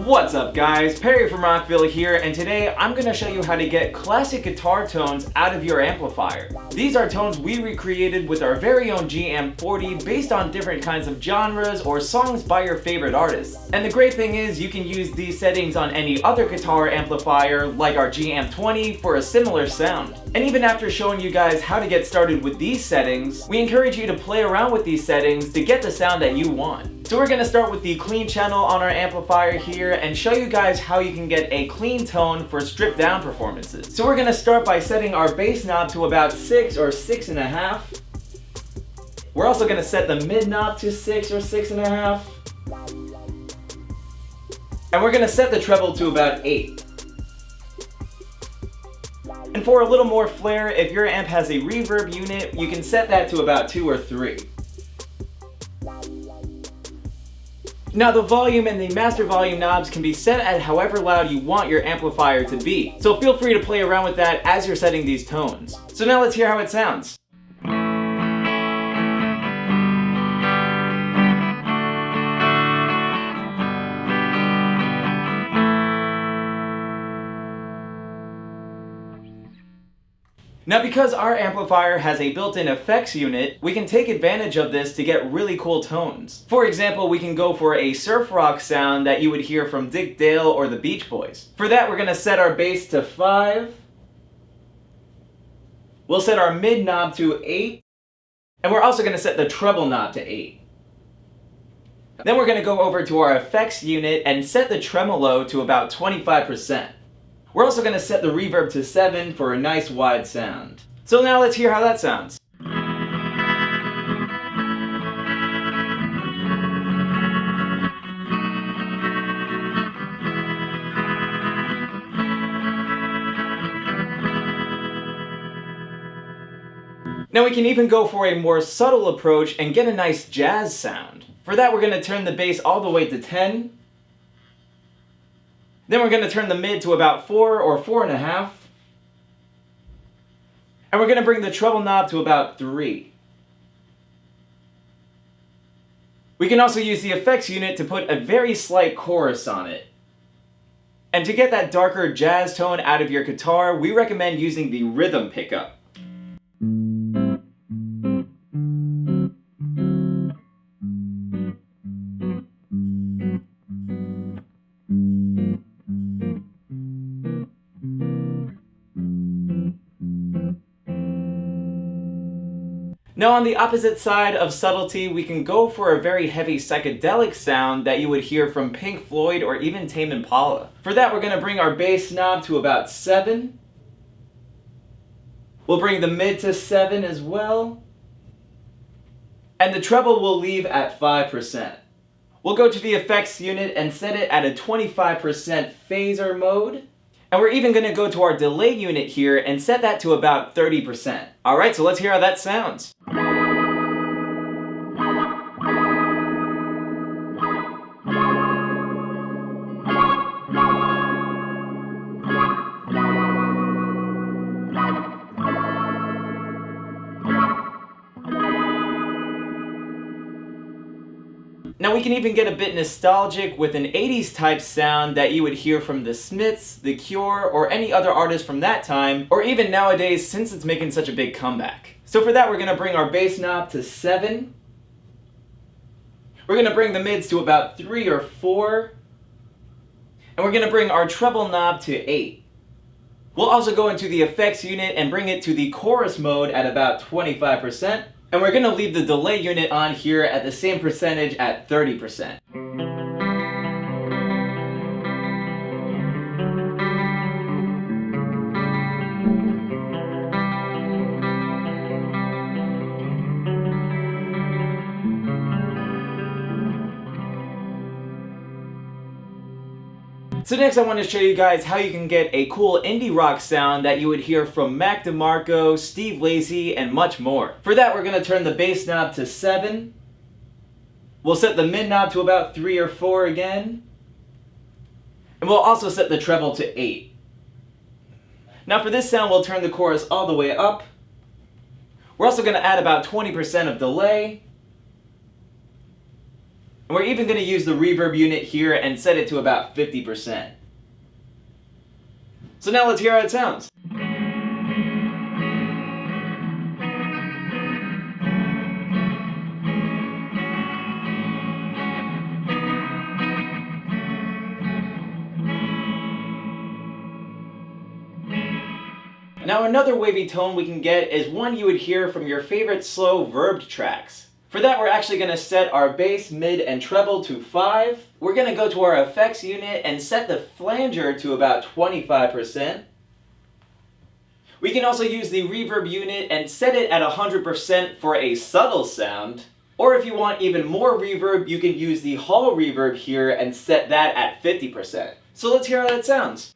What's up guys, Perry from Rockville here, and today I'm going to show you how to get classic guitar tones out of your amplifier. These are tones we recreated with our very own GM40 based on different kinds of genres or songs by your favorite artists. And the great thing is you can use these settings on any other guitar amplifier like our GM20 for a similar sound. And even after showing you guys how to get started with these settings, we encourage you to play around with these settings to get the sound that you want. So we're going to start with the clean channel on our amplifier here and show you guys how you can get a clean tone for stripped down performances. So we're going to start by setting our bass knob to about 6 or 6.5. We're also going to set the mid knob to 6 or 6.5. And we're going to set the treble to about 8. And for a little more flair, if your amp has a reverb unit, you can set that to about 2 or 3. Now the volume and the master volume knobs can be set at however loud you want your amplifier to be, so feel free to play around with that as you're setting these tones. So now let's hear how it sounds. Now because our amplifier has a built-in effects unit, we can take advantage of this to get really cool tones. For example, we can go for a surf rock sound that you would hear from Dick Dale or the Beach Boys. For that, we're going to set our bass to 5. We'll set our mid knob to 8. And we're also going to set the treble knob to 8. Then we're going to go over to our effects unit and set the tremolo to about 25%. We're also going to set the reverb to 7 for a nice wide sound. So now let's hear how that sounds. Now we can even go for a more subtle approach and get a nice jazz sound. For that, we're going to turn the bass all the way to 10. Then we're going to turn the mid to about 4 or 4.5. And we're going to bring the treble knob to about 3. We can also use the effects unit to put a very slight chorus on it. And to get that darker jazz tone out of your guitar, we recommend using the rhythm pickup. Now on the opposite side of subtlety, we can go for a very heavy psychedelic sound that you would hear from Pink Floyd or even Tame Impala. For that, we're going to bring our bass knob to about 7. We'll bring the mid to 7 as well. And the treble we'll leave at 5%. We'll go to the effects unit and set it at a 25% phaser mode. And we're even going to go to our delay unit here and set that to about 30%. Alright, so let's hear how that sounds. Now we can even get a bit nostalgic with an 80s type sound that you would hear from the Smiths, The Cure, or any other artist from that time, or even nowadays since it's making such a big comeback. So for that, we're going to bring our bass knob to 7. We're going to bring the mids to about 3 or 4. And we're going to bring our treble knob to 8. We'll also go into the effects unit and bring it to the chorus mode at about 25%. And we're going to leave the delay unit on here at the same percentage at 30%. So next I want to show you guys how you can get a cool indie rock sound that you would hear from Mac DeMarco, Steve Lacy, and much more. For that, we're going to turn the bass knob to 7. We'll set the mid knob to about 3 or 4 again. And we'll also set the treble to 8. Now for this sound, we'll turn the chorus all the way up. We're also going to add about 20% of delay. And we're even going to use the reverb unit here and set it to about 50%. So now let's hear how it sounds. Now another wavy tone we can get is one you would hear from your favorite slow verbed tracks. For that we're actually going to set our bass, mid, and treble to 5. We're going to go to our effects unit and set the flanger to about 25%. We can also use the reverb unit and set it at 100% for a subtle sound. Or if you want even more reverb, you can use the hall reverb here and set that at 50%. So let's hear how that sounds.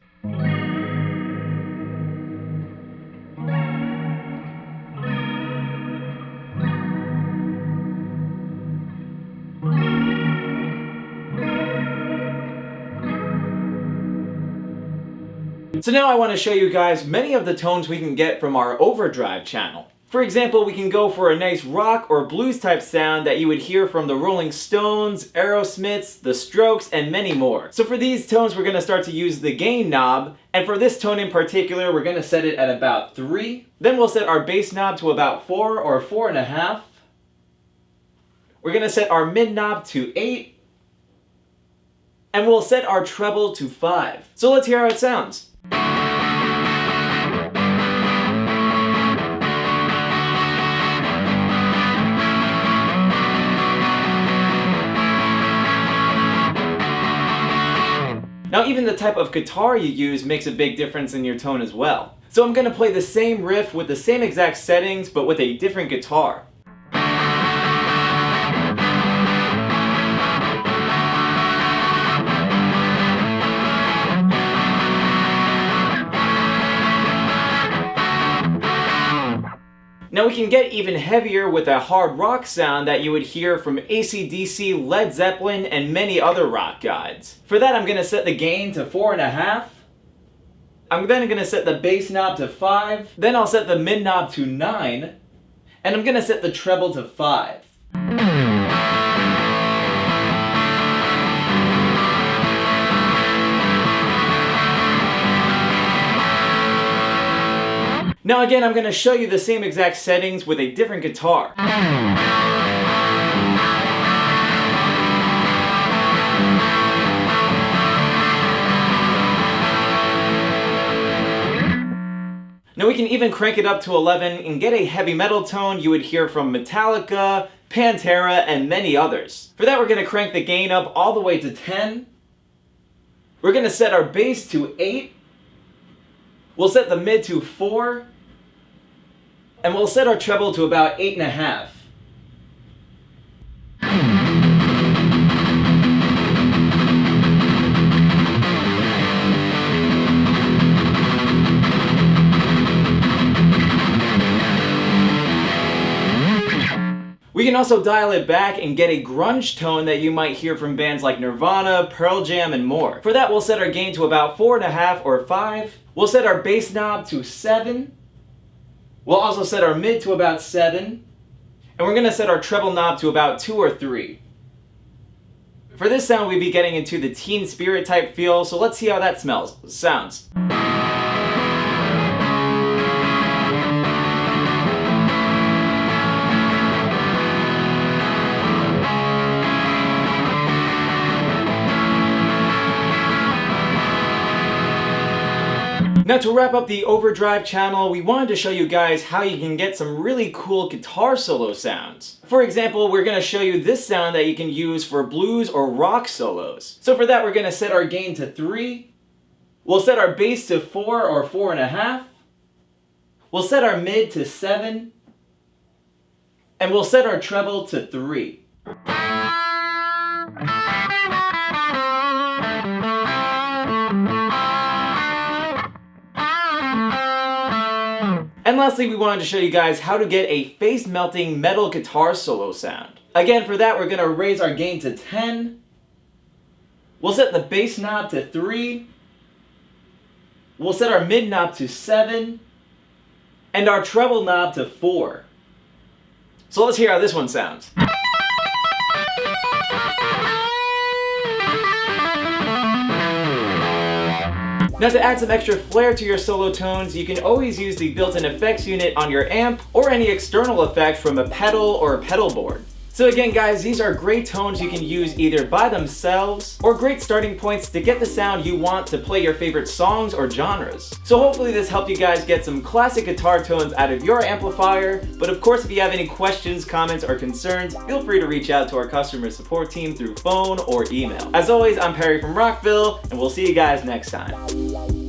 So now I want to show you guys many of the tones we can get from our Overdrive channel. For example, we can go for a nice rock or blues type sound that you would hear from the Rolling Stones, Aerosmiths, the Strokes, and many more. So for these tones, we're going to start to use the gain knob, and for this tone in particular, we're going to set it at about 3. Then we'll set our bass knob to about 4 or 4.5. We're going to set our mid knob to 8. And we'll set our treble to 5. So let's hear how it sounds. Now even the type of guitar you use makes a big difference in your tone as well. So I'm going to play the same riff with the same exact settings but with a different guitar. Now we can get even heavier with a hard rock sound that you would hear from AC/DC, Led Zeppelin, and many other rock gods. For that I'm going to set the gain to 4.5. I'm then going to set the bass knob to 5. Then I'll set the mid knob to 9. And I'm going to set the treble to 5. Now again, I'm going to show you the same exact settings with a different guitar. Now we can even crank it up to 11 and get a heavy metal tone you would hear from Metallica, Pantera, and many others. For that we're going to crank the gain up all the way to 10. We're going to set our bass to 8. We'll set the mid to 4. And we'll set our treble to about 8.5. We can also dial it back and get a grunge tone that you might hear from bands like Nirvana, Pearl Jam, and more. For that we'll set our gain to about 4.5 or 5. We'll set our bass knob to 7. We'll also set our mid to about 7. And we're going to set our treble knob to about 2 or 3. For this sound we'd be getting into the Teen Spirit type feel, so let's see how that sounds. Now to wrap up the Overdrive channel, we wanted to show you guys how you can get some really cool guitar solo sounds. For example, we're going to show you this sound that you can use for blues or rock solos. So for that we're going to set our gain to 3. We'll set our bass to 4 or 4.5. We'll set our mid to 7. And we'll set our treble to 3. And lastly, we wanted to show you guys how to get a face-melting metal guitar solo sound. Again, for that, we're going to raise our gain to 10. We'll set the bass knob to 3. We'll set our mid knob to 7. And our treble knob to 4. So let's hear how this one sounds. Now to add some extra flair to your solo tones, you can always use the built-in effects unit on your amp or any external effect from a pedal or a pedal board. So again guys, these are great tones you can use either by themselves or great starting points to get the sound you want to play your favorite songs or genres. So hopefully this helped you guys get some classic guitar tones out of your amplifier, but of course if you have any questions, comments, or concerns, feel free to reach out to our customer support team through phone or email. As always, I'm Perry from Rockville, and we'll see you guys next time.